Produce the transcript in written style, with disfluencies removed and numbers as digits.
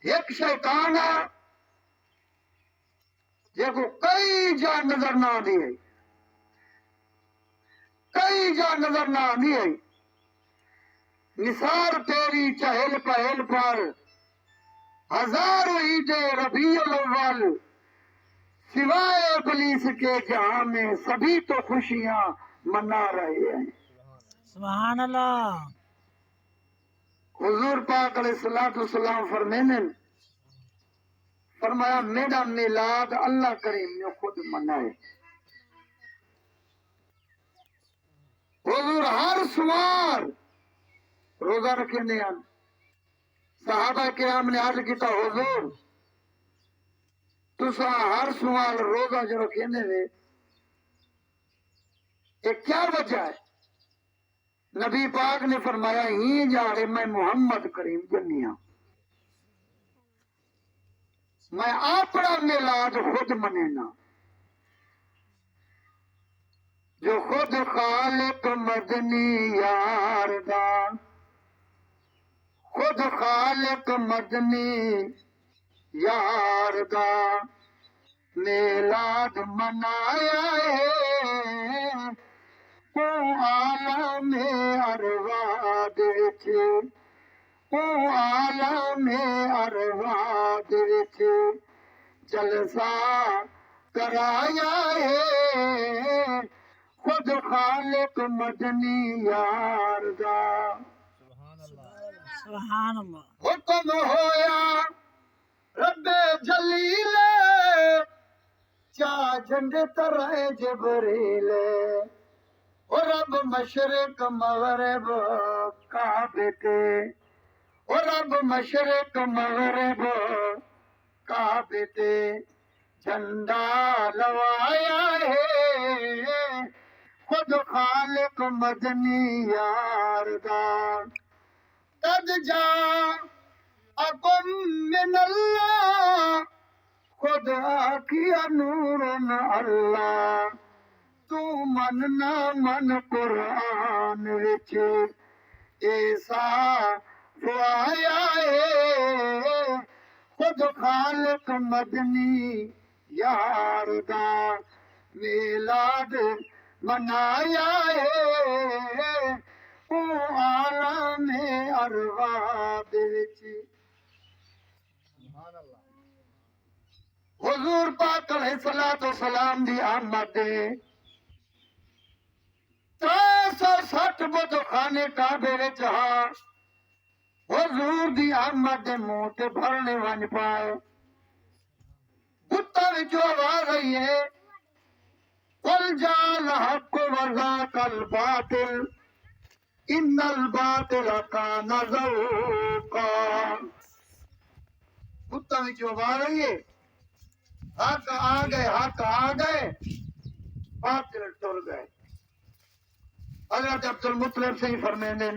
ایک شیطان ہے جے کو کئی جا نظر نہ آتی ہے، کئی جا نظر نہ آتی ہے، نثار تیری چہل پہل پر ہزاروں عید ربیع الاول، سوائے ابلیس کے جہاں میں سبھی تو خوشیاں منا رہے ہیں۔ سبحان اللہ۔ حضور پاک علیہ الصلوۃ والسلام فرمایا میرا میلاد اللہ کریم نے خود منائے۔ حضور ہر سوار روزہ رکھے نے، صحابہ کرام نے عرض کیتا حضور تسا ہر سوال روزہ جو رکھے نے یہ کیا وجہ ہے؟ نبی پاک نے فرمایا ہی جا رہے میں محمد کریم جنیا، میں اپنا میلاد خود منینا، جو خود خالق مدنی یار دا، خود خالق مدنی یار دا میلاد منایا ہے، او عالم ارواح وچ، او عالم ارواح وچ جلسہ کرایا ہے، خود خالق مدنی یار دا۔ سبحان اللہ۔ حکم ہویا رب جلیل چا جھنڈے ترائے جبریل، او رب مشرق مغرب کعبے تے، او رب مشرق مغرب کعبے تے جھنڈا لوایا ہے، خود خالق مدنی یار دا۔ قد جاءکم من اللہ، خود آکیا نور اللہ، تو من نہ من قرآن وچ ایسا آیا ہے، خود خالق مدنی یار دا میلاد منایا ہے، او عالم ارواح وچ۔ حضور پاک علیہ الصلوۃ والسلام دی آمد 360 بت خانے کعبے وچ ہاں، حضور دی آمد دے منہ تے بھرنے ون پائے، بتاں وچوں آواز آئی ہے قل جاء الحق وزهق الباطل ان الباطل کان زہوقا۔ بتاں وچوں آواز آئی ہے حق آ گئے، حق آ گئے، باطل ٹر گئے۔ حضرت عبد المطلب سے ہی فرمیندے